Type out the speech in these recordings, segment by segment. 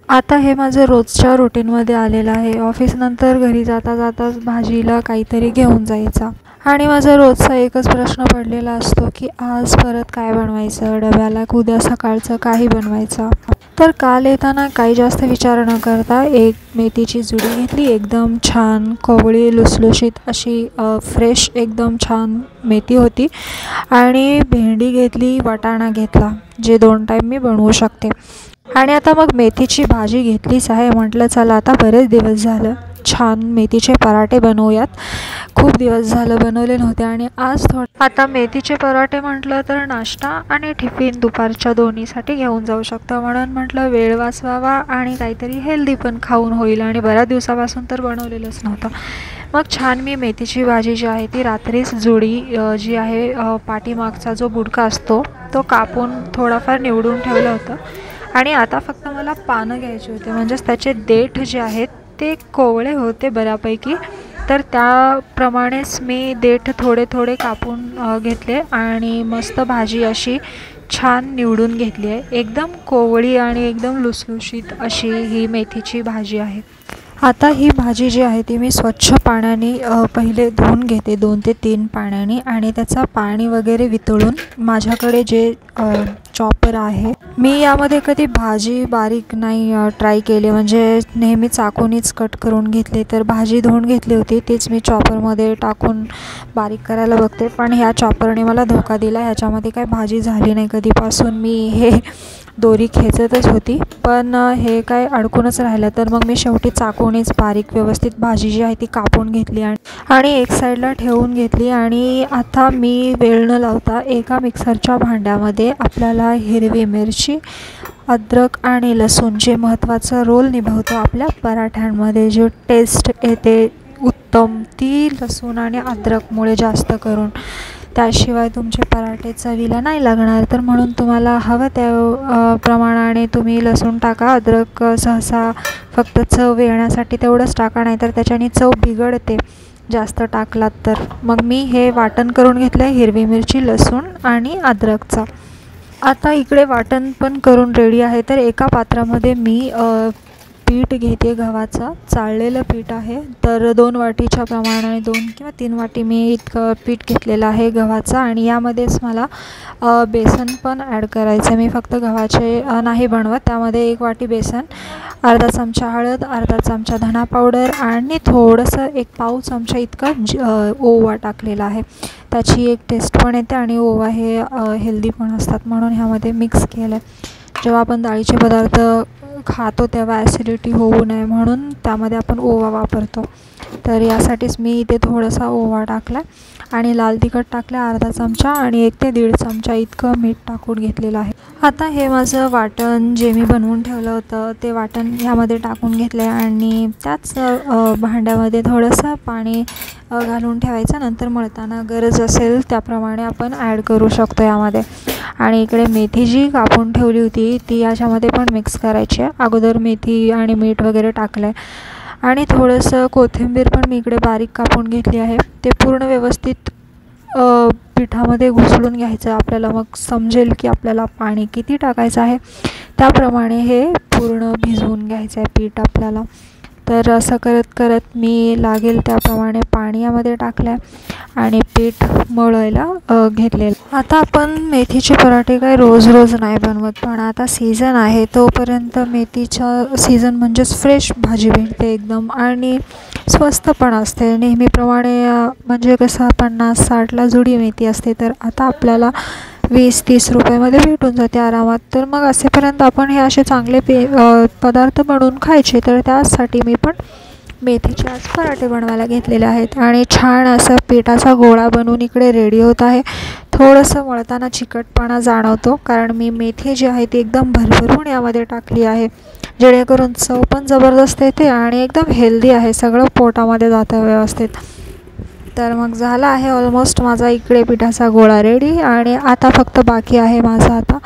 आता हे माझं रोजच्या रुटीनमध्ये आलेलं आहे. ऑफिसनंतर घरी जाता जाताच भाजीला काहीतरी घेऊन जायचा आणि माझा रोजचा एकच प्रश्न पडलेला असतो की आज परत काय बनवायचं डब्याला, उद्या सकाळचं काही बनवायचं. तर काल येताना काही जास्त विचार न करता एक मेथीची जुडी घेतली, एकदम छान कोवळी लुसलुशीत अशी फ्रेश एकदम छान मेथी होती. आणि भेंडी घेतली, वाटाणा घेतला, जे 2 टाईम मी बनवू शकते. आणि आता मग मेथीची भाजी घेतलीच आहे. म्हटलं चला आता बरेच दिवस झालं छान मेथीचे पराठे बनवूयात. खूप दिवस झालं बनवले नव्हते आणि आज आता मेथीचे पराठे म्हटलं तर नाश्ता आणि टिफिन दुपारच्या दोन्हीसाठी घेऊन जाऊ शकतं. म्हणून म्हटलं वेळ वाचवावा आणि काहीतरी हेल्दी पण खाऊन होईल आणि बऱ्याच दिवसापासून तर बनवलेलंच नव्हतं. मग छान मी मेथीची भाजी जी आहे ती रात्रीच जुडी जी आहे पाठीमागचा जो बुडका असतो तो कापून थोडाफार निवडून ठेवलं होतं. आणि आता फक्त मला पानं घ्यायचे होते, म्हणजेच त्याचे देठ जे आहेत ते कोवळे होते बऱ्यापैकी. तर त्याप्रमाणेच मी देठ थोडे थोडे कापून घेतले आणि मस्त भाजी अशी छान निवडून घेतली आहे. एकदम कोवळी आणि एकदम लुसलुशीत अशी ही मेथीची भाजी आहे. आता ही भाजी जी आहे ती मी स्वच्छ पाण्याने पहिले धुवून घेते 2 ते 3 पाण्याने आणि त्याचा पाणी वगैरे वितळून माझ्याकडे जे चॉपर आहे, मी यामध्ये कधी भाजी बारीक नाही ट्राय केली, म्हणजे नेहमी चाकूनीच कट करून घेतले. तर भाजी धुवून घेतली होती तीच मी चॉपरमध्ये टाकून बारीक करायला बघते, पण ह्या चॉपरने मला धोका दिला. ह्याच्यामध्ये काय भाजी झाली नाही. कधीपासून मी हे दोरी खेचतच होती पण हे काय अडकूनच राहिलं. तर मग मी शेवटी चाकूनेच बारीक व्यवस्थित भाजी जी आहे ती कापून घेतली आणि एक साईडला ठेवून घेतली. आणि आता मी वेळ न लावता एका मिक्सरच्या भांड्यामध्ये आपल्याला हिरवी मिरची, अद्रक आणि लसूण जे महत्त्वाचा रोल निभावतो आपल्या पराठ्यांमध्ये, जे टेस्ट येते उत्तम ती लसूण आणि अद्रकमुळे जास्त करून. त्याशिवाय तुमचे पराठे चवीला नाही लागणार. तर म्हणून तुम्हाला हवं त्या प्रमाणाने तुम्ही लसूण टाका. अद्रक सहसा फक्त चव येण्यासाठी तेवढंच टाका, नाहीतर त्याच्याने चव बिघडते जास्त टाकलात तर. मग मी हे वाटण करून घेतलं आहे हिरवी मिरची, लसूण आणि अद्रकचा. आता इकडे वाटण पण करून रेडी आहे. तर एका पात्रामध्ये मी पीठ घेते गव्हाचं, चाळलेलं पीठ आहे. तर 2 वाटीच्या प्रमाणाने 2 किंवा 3 वाटी मी इतकं पीठ घेतलेलं आहे गव्हाचं. आणि यामध्येच मला बेसन पण ॲड करायचं आहे. मी फक्त गव्हाचे नाही बनवत. त्यामध्ये 1 वाटी बेसन, अर्धा चमचा हळद, अर्धा चमचा धना पावडर आणि थोडंसं 1 पाव चमचा इतका ओवा टाकलेला आहे. त्याची एक टेस्ट पण येते आणि ओवा हे हेल्दी पण असतात म्हणून ह्यामध्ये मिक्स केलं आहे. जेव्हा आपण डाळीचे पदार्थ खातो तेव्हा ॲसिडिटी होऊ नये म्हणून त्यामध्ये आपण ओवा वापरतो. तर यासाठीच मी इथे थोडासा ओवा टाकला आणि लाल तिखट टाकलं अर्धा चमचा आणि 1 ते 1.5 चमचा इतकं मीठ टाकून घेतलेलं आहे. आता हे माझं वाटण जे मी बनवून ठेवलं होतं ते वाटण ह्यामध्ये टाकून घेतलं आहे आणि त्याच भांड्यामध्ये थोडंसं पाणी घालून ठेवायचं. नंतर मळताना गरज असेल त्याप्रमाणे आपण ॲड करू शकतो यामध्ये. आणि इकडे मेथी जी कापून ठेवली होती ती याच्यामध्ये पण मिक्स करायची आहे. अगोदर मेथी आणि मीठ वगैरे टाकलं आहे आणि थोडंसं कोथिंबीर पण मी इकडे बारीक कापून घेतली आहे. ते पूर्ण व्यवस्थित पिठामध्ये घुसळून घ्यायचं. आपल्याला मग समजेल की आपल्याला पाणी किती टाकायचं आहे, त्याप्रमाणे हे पूर्ण भिजवून घ्यायचं आहे पीठ आपल्याला. तर असं करत करत मी लागेल त्याप्रमाणे पाणी यामध्ये टाकलं आहे आणि पीठ मळायला घेतलेलं. आता आपण मेथीचे पराठे काय रोज रोज नाही बनवत, पण आता सीझन आहे तोपर्यंत मेथीचा सीझन म्हणजेच फ्रेश भाजी भेटते एकदम आणि स्वस्त पण असते. नेहमीप्रमाणे म्हणजे कसं 50-60ला जुडी मेथी असते, तर आता आपल्याला 20-30 रुपयामध्ये भेटून जाते आरामात. तर मग असेपर्यंत आपण हे असे चांगले पदार्थ बनवून खायचे. तर त्यासाठी मी पण मेथीचे आज पराठे बनवायला घेतलेले आहेत आणि छान असा पिठाचा गोळा बनवून इकडे रेडी होत आहे. थोडंसं मळताना चिकटपणा जाणवतो कारण मी मेथी जी आहे ती एकदम भरभरून यामध्ये टाकली आहे, जेणेकरून चव पण जबरदस्त येते आणि एकदम हेल्दी आहे. सगळं पोटामध्ये जातं व्यवस्थित. तर मग झाला आहे ऑलमोस्ट माझा इकडे पिठाचा गोळा रेडी आणि आता फक्त बाकी आहे माझा आता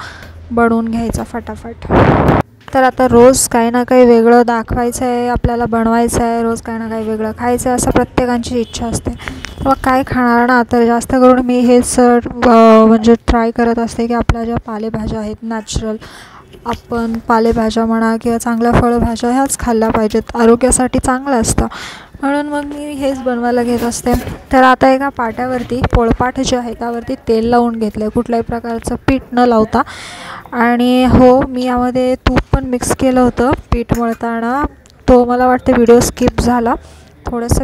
बनवून घ्यायचा फटाफट. तर आता रोज काही ना काही वेगळं दाखवायचं आहे आपल्याला, बनवायचं आहे, रोज काही ना काही वेगळं खायचं आहे असं प्रत्येकाची इच्छा असते. मग काय खाणार ना, तर जास्त करून मी हेच म्हणजे ट्राय करत असते की आपल्या ज्या पालेभाज्या आहेत नॅचरल आपण पालेभाज्या म्हणा किंवा चांगल्या फळभाज्या ह्याच खाल्ल्या पाहिजेत, आरोग्यासाठी चांगलं असतं. म्हणून मग मी हेच बनवायला घेत असते. तर आता एका पाट्यावरती पोळपाट जे आहे त्यावरती तेल लावून घेतलं आहे, कुठल्याही प्रकारचं पीठ न लावता. आणि हो, मी यामध्ये तूप पण मिक्स केलं होतं पीठ मळताना. तो मला वाटतं व्हिडिओ स्किप झाला. थोडंसं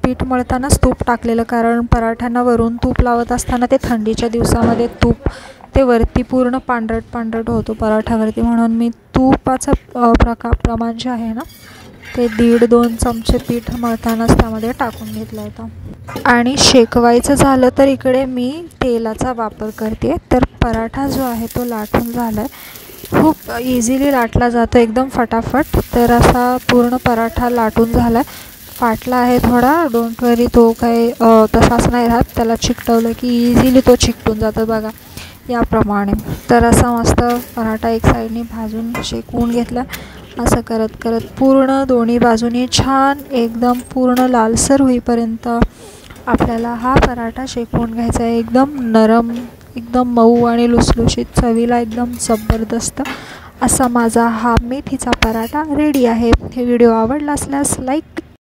पीठ मळतानाच तूप टाकलेलं, कारण पराठ्यांना वरून तूप लावत असताना ते थंडीच्या दिवसामध्ये तूप ते वरती पूर्ण पांढरट होतो पराठ्यावरती. म्हणून मी तुपाचं प्रमाण जे आहे ना ते 1.5-2 चमचे पीठ मळतानाच त्यामध्ये टाकून घेतलं होतं. आणि शेकवायचं झालं तर इकडे मी तेलाचा वापर करते. तर पराठा जो आहे तो लाटून झाला आहे, खूप इझिली लाटला जातो एकदम फटाफट. तर असा पूर्ण पराठा लाटून झाला आहे. फाटला आहे थोडा, डोंट वरी, तो काही तसाच नाही राहत. त्याला चिकटवलं की इझिली तो चिकटून जातो बघा याप्रमाणे. तर असा मस्त पराठा एक साईडने भाजून शेकवून घेतला. असं करत करत पूर्ण दोन्ही बाजूनी छान एकदम पूर्ण लालसर होईपर्यंत आपल्याला हा पराठा शेकवून घ्यायचा आहे. एकदम नरम, एकदम मऊ आणि लुसलुशीत, चवीला एकदम जबरदस्त असा माझा हा मेथीचा पराठा रेडी आहे. हे व्हिडिओ आवडला असल्यास लाईक